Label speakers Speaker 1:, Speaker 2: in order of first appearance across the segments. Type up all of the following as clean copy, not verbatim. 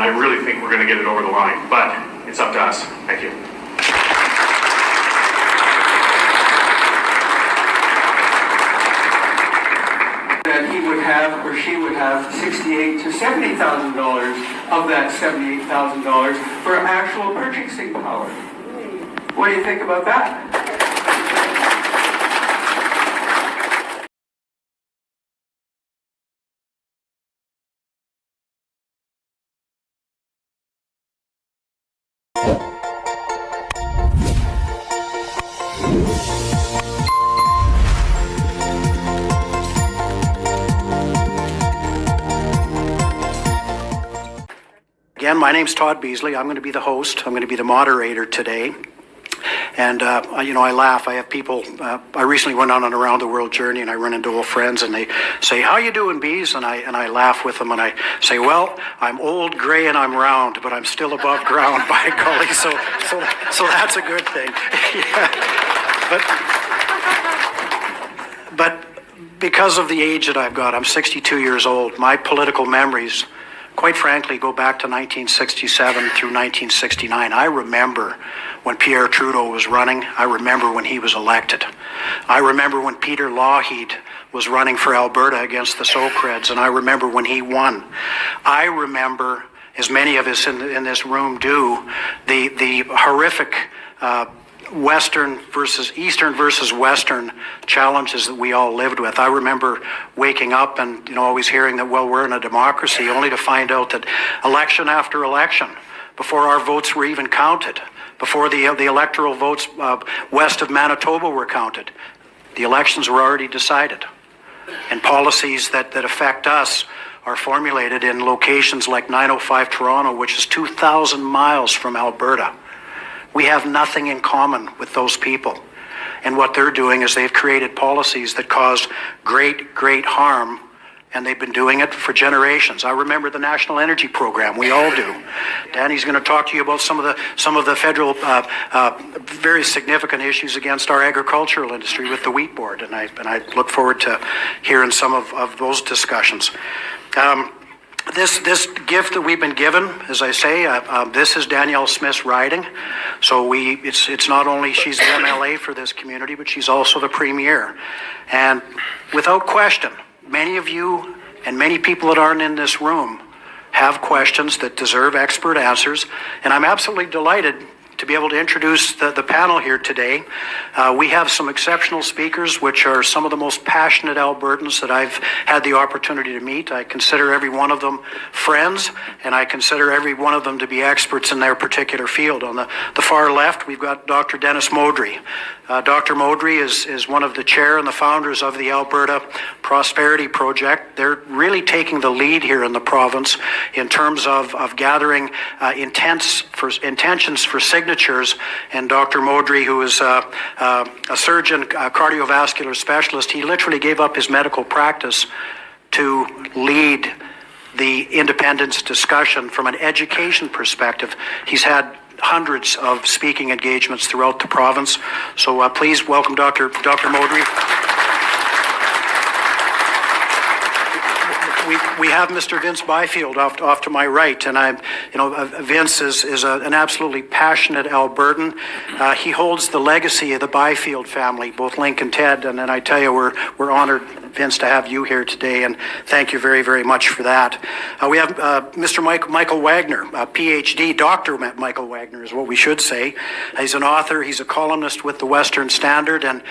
Speaker 1: I really think we're going to get it over the line, but it's up to us. Thank you.
Speaker 2: That he would have, or she would have, $68,000 to $70,000 of that $78,000 for actual purchasing power. What do you think about that?
Speaker 3: Again, my name's Tod Beasley. I'm going to be the host. I'm going to be the moderator today. And, I laugh. I have people, I recently went on an around the world journey and I run into old friends and they say, "How you doing, Bees?" And I laugh with them and I say, "Well, I'm old, gray, and I'm round, but I'm still above ground, by golly." So that's a good thing. Yeah. But because of the age that I've got, I'm 62 years old, my political memories, quite frankly, go back to 1967 through 1969. I remember when Pierre Trudeau was running. I remember when he was elected. I remember when Peter Lougheed was running for Alberta against the Socreds, and I remember when he won. I remember, as many of us in this room do, the horrific Eastern versus Western challenges that we all lived with. I remember waking up and always hearing that, well, we're in a democracy, only to find out that election after election, before our votes were even counted, before the electoral votes west of Manitoba were counted, the elections were already decided. And policies that affect us are formulated in locations like 905 Toronto, which is 2,000 miles from Alberta. We have nothing in common with those people. And what they're doing is they've created policies that cause great, great harm, and they've been doing it for generations. I remember the National Energy Program. We all do. Danny's going to talk to you about some of the federal very significant issues against our agricultural industry with the Wheat Board, and I look forward to hearing some of those discussions. This gift that we've been given, as I say, this is Danielle Smith's riding. So it's not only she's the MLA for this community, but she's also the Premier. And without question, many of you and many people that aren't in this room have questions that deserve expert answers. And I'm absolutely delighted to be able to introduce the panel here today. We have some exceptional speakers, which are some of the most passionate Albertans that I've had the opportunity to meet. I consider every one of them friends, and I consider every one of them to be experts in their particular field. On the far left, we've got Dr. Dennis Modry. Dr. Modry is one of the chair and the founders of the Alberta Prosperity Project. They're really taking the lead here in the province in terms of gathering intentions for signatures. And Dr. Modry, who is a surgeon, a cardiovascular specialist, he literally gave up his medical practice to lead the independence discussion from an education perspective. He's had hundreds of speaking engagements throughout the province. So please welcome Dr. Modry. We have Mr. Vince Byfield off to my right, and Vince is an absolutely passionate Albertan. He holds the legacy of the Byfield family, both Link and Ted, and I tell you, we're honored, Vince, to have you here today, and thank you very, very much for that. We have Mr. Michael Wagner, PhD, Dr. Michael Wagner is what we should say. He's an author, he's a columnist with the Western Standard, and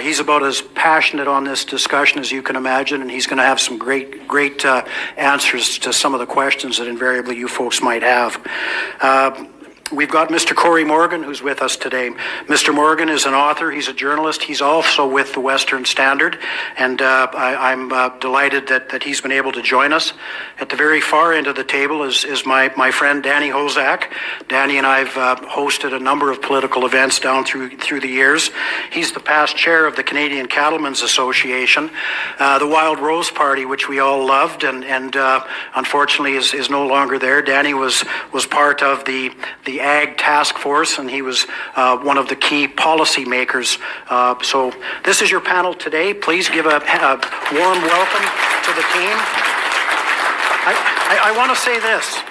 Speaker 3: he's about as passionate on this discussion as you can imagine, and he's going to have some great answers to some of the questions that invariably you folks might have. We've got Mr. Corey Morgan, who's with us today. Mr. Morgan is an author, he's a journalist, he's also with the Western Standard, and I'm delighted that he's been able to join us. At the very far end of the table is my friend Danny Hozak. Danny and I've hosted a number of political events down through the years. He's the past chair of the Canadian Cattlemen's Association, the Wild Rose Party, which we all loved, and unfortunately is no longer there. Danny was part of the Ag Task Force, and he was one of the key policy makers. So this is your panel today. Please give a warm welcome to the team. I want to say this.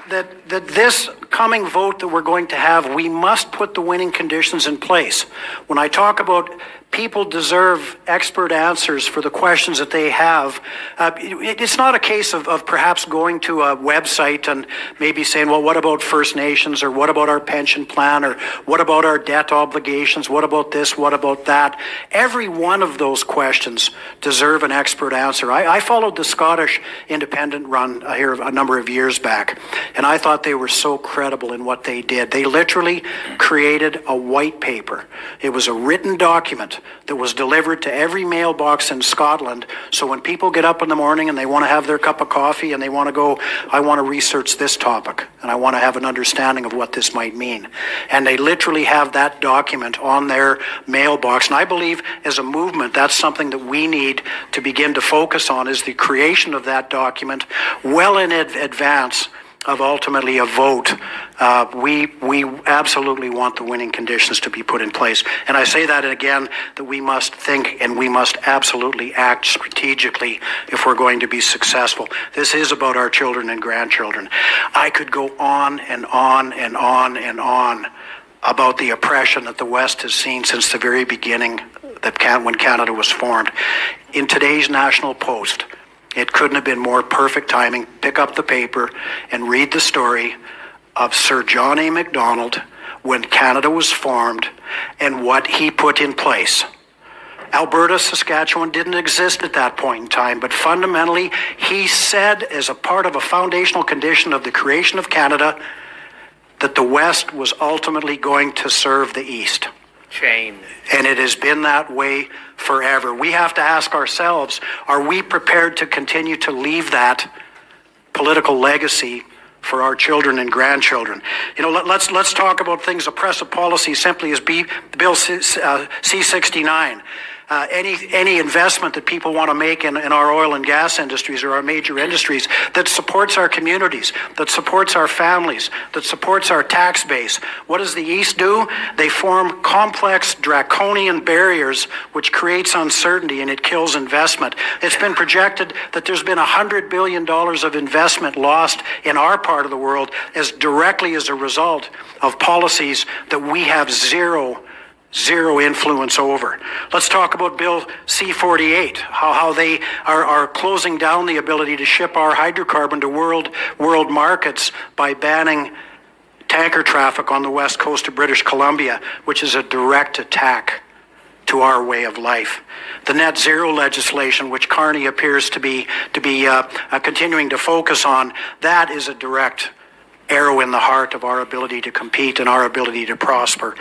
Speaker 3: that this coming vote that we're going to have, we must put the winning conditions in place. When I talk about people deserve expert answers for the questions that they have, it's not a case of perhaps going to a website and maybe saying, well, what about First Nations, or what about our pension plan, or what about our debt obligations, what about this, what about that? Every one of those questions deserve an expert answer. I followed the Scottish Independent run here a number of years back, and I thought they were so credible in what they did. They literally created a white paper. It was a written document that was delivered to every mailbox in Scotland, so when people get up in the morning and they want to have their cup of coffee and they want to go, I want to research this topic and I want to have an understanding of what this might mean. And they literally have that document on their mailbox. And I believe as a movement, that's something that we need to begin to focus on, is the creation of that document well in advance of ultimately a vote. We absolutely want the winning conditions to be put in place. And I say that again, that we must think and we must absolutely act strategically if we're going to be successful. This is about our children and grandchildren. I could go on and on and on and on about the oppression that the West has seen since the very beginning, when Canada was formed. In today's National Post, it couldn't have been more perfect timing. Pick up the paper and read the story of Sir John A. Macdonald when Canada was formed and what he put in place. Alberta, Saskatchewan didn't exist at that point in time, but fundamentally, he said, as a part of a foundational condition of the creation of Canada, that the West was ultimately going to serve the East.
Speaker 4: Shame.
Speaker 3: And it has been that way forever. We have to ask ourselves, are we prepared to continue to leave that political legacy for our children and grandchildren? You know, let's talk about things. Oppressive policy simply as Bill C-69. Any investment that people want to make in our oil and gas industries or our major industries that supports our communities, that supports our families, that supports our tax base. What does the East do? They form complex draconian barriers which creates uncertainty and it kills investment. It's been projected that there's been $100 billion of investment lost in our part of the world as directly as a result of policies that we have zero influence over. Let's talk about Bill C-48, how they are closing down the ability to ship our hydrocarbon to world markets by banning tanker traffic on the west coast of British Columbia, which is a direct attack to our way of life. The net zero legislation, which Carney appears to be continuing to focus on, that is a direct arrow in the heart of our ability to compete and our ability to prosper.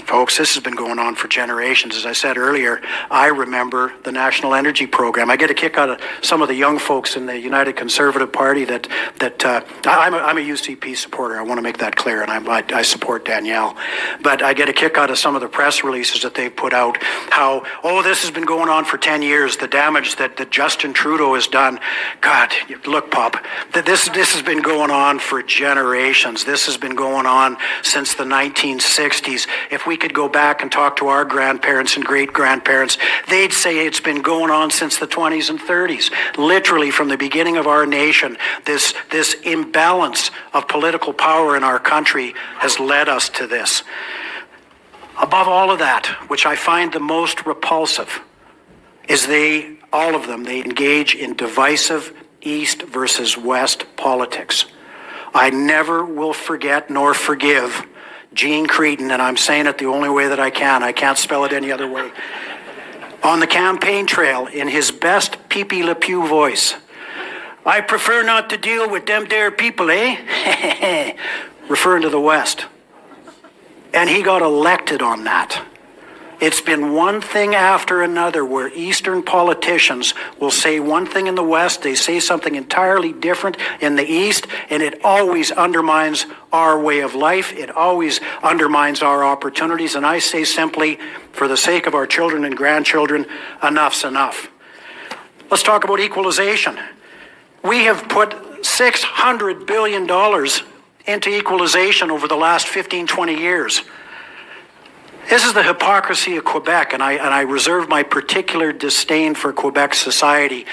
Speaker 3: Folks, this has been going on for generations. As I said earlier, I remember the National Energy Program. I get a kick out of some of the young folks in the United Conservative Party that I'm a UCP supporter. I want to make that clear, and I support Danielle. But I get a kick out of some of the press releases that they've put out, how, this has been going on for 10 years, the damage that Justin Trudeau has done. God, look, Pop, this has been going on for generations. This has been going on since the 1960s. If we could go back and talk to our grandparents and great-grandparents, they'd say it's been going on since the 20s and 30s. Literally from the beginning of our nation, this imbalance of political power in our country has led us to this. Above all of that, which I find the most repulsive, is all of them engage in divisive East versus West politics. I never will forget nor forgive Gene Cretin, and I'm saying it the only way that I can. I can't spell it any other way. On the campaign trail, in his best Pepe Le Pew voice, I prefer not to deal with them there people, eh? Referring to the West. And he got elected on that. It's been one thing after another where Eastern politicians will say one thing in the West, they say something entirely different in the East, and it always undermines our way of life. It always undermines our opportunities. And I say simply, for the sake of our children and grandchildren, enough's enough. Let's talk about equalization. We have put $600 billion into equalization over the last 15, 20 years. This is the hypocrisy of Quebec, and I reserve my particular disdain for Quebec society.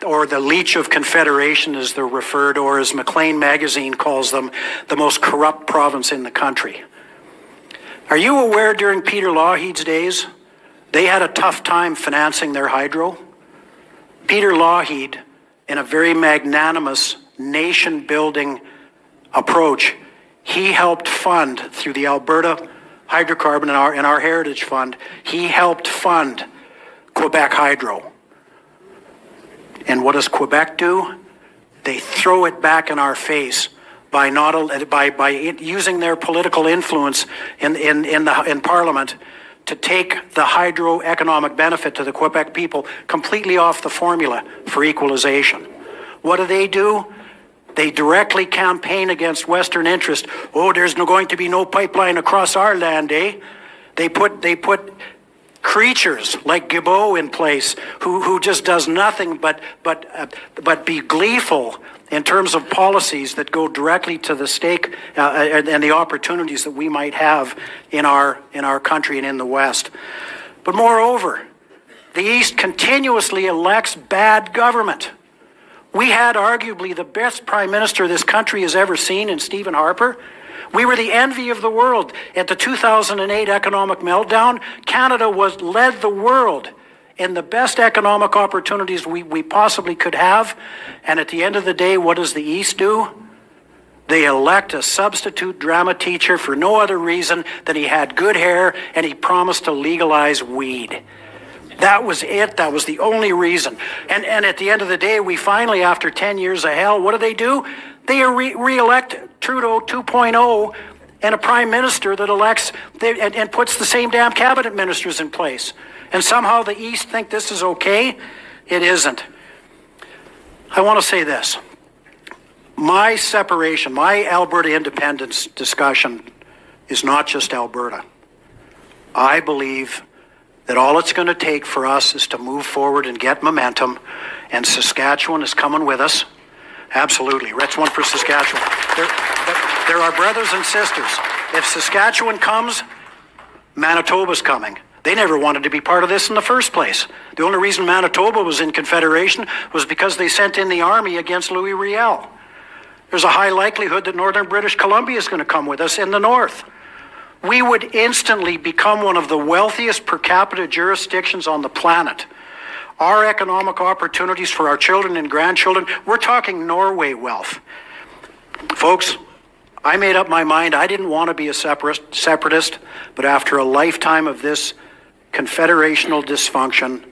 Speaker 3: or the leech of confederation as they're referred, or as Maclean magazine calls them, the most corrupt province in the country. Are you aware during Peter Lougheed's days, they had a tough time financing their hydro? Peter Lougheed, in a very magnanimous nation-building approach, he helped fund through the Alberta Hydrocarbon and our Heritage Fund, he helped fund Quebec Hydro. And what does Quebec do? They throw it back in our face by using their political influence in Parliament to take the hydro economic benefit to the Quebec people completely off the formula for equalization. What do? They directly campaign against Western interest. Oh, there's going to be no pipeline across our land, eh? They put creatures like Guilbeault in place, who just does nothing but be gleeful in terms of policies that go directly to the stake and the opportunities that we might have in our country and in the West. But moreover, the East continuously elects bad government. We had arguably the best prime minister this country has ever seen in Stephen Harper. We were the envy of the world. At the 2008 economic meltdown, Canada led the world in the best economic opportunities we possibly could have. And at the end of the day, what does the East do? They elect a substitute drama teacher for no other reason than he had good hair and he promised to legalize weed. That was it. That was the only reason. And at the end of the day, we finally, after 10 years of hell, what do? They re-elect Trudeau 2.0 and a prime minister that elects and puts the same damn cabinet ministers in place. And somehow the East think this is okay? It isn't. I want to say this. My separation, my Alberta independence discussion is not just Alberta. I believe that all it's going to take for us is to move forward and get momentum, and Saskatchewan is coming with us. Absolutely. That's one for Saskatchewan. They're our brothers and sisters. If Saskatchewan comes, Manitoba's coming. They never wanted to be part of this in the first place. The only reason Manitoba was in Confederation was because they sent in the army against Louis Riel. There's a high likelihood that Northern British Columbia is going to come with us in the north. We would instantly become one of the wealthiest per capita jurisdictions on the planet. Our economic opportunities for our children and grandchildren, we're talking Norway wealth. Folks, I made up my mind. I didn't want to be a separatist, but after a lifetime of this confederational dysfunction,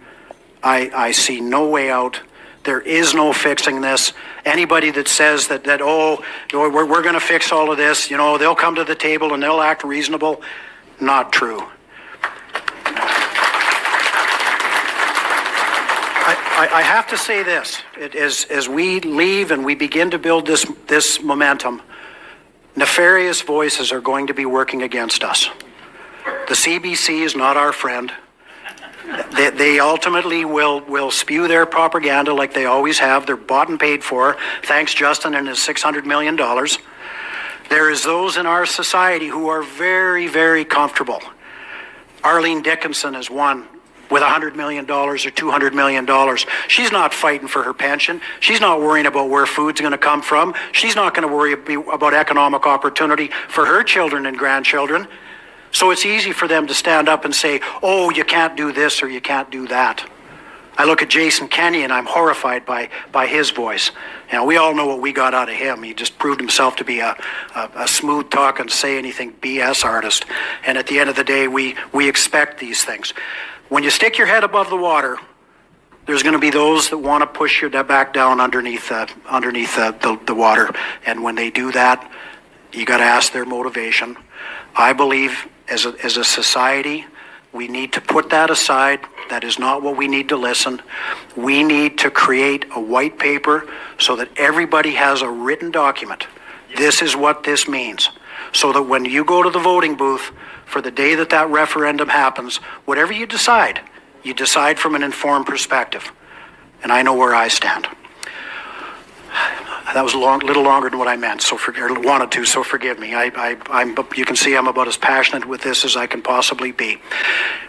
Speaker 3: I see no way out. There is no fixing this. Anybody that says that we're going to fix all of this, they'll come to the table and they'll act reasonable, not true. I have to say this, as we leave and we begin to build this momentum, nefarious voices are going to be working against us. The CBC is not our friend. They ultimately will spew their propaganda like they always have. They're bought and paid for, thanks Justin and his $600 million. There is those in our society who are very, very comfortable. Arlene Dickinson is one with $100 million or $200 million. She's not fighting for her pension. She's not worrying about where food's going to come from. She's not going to worry about economic opportunity for her children and grandchildren. So it's easy for them to stand up and say, oh, you can't do this or you can't do that. I look at Jason Kenney and I'm horrified by his voice. We all know what we got out of him. He just proved himself to be a smooth talk and say anything BS artist. And at the end of the day, we expect these things. When you stick your head above the water, there's going to be those that want to push you back down underneath the water. And when they do that, you got to ask their motivation. I believe as a society, we need to put that aside. That is not what we need to listen. We need to create a white paper so that everybody has a written document. This is what this means. So that when you go to the voting booth for the day that referendum happens, whatever you decide from an informed perspective. And I know where I stand. That was a little longer than what I meant, or wanted to, so forgive me. You can see I'm about as passionate with this as I can possibly be.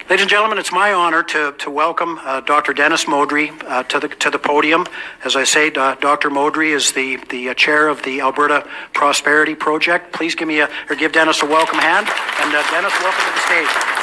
Speaker 3: Ladies and gentlemen, it's my honor to welcome Dr. Dennis Modry to the podium. As I say, Dr. Modry is the chair of the Alberta Prosperity Project. Please give Dennis a welcome hand. And Dennis, welcome to the stage.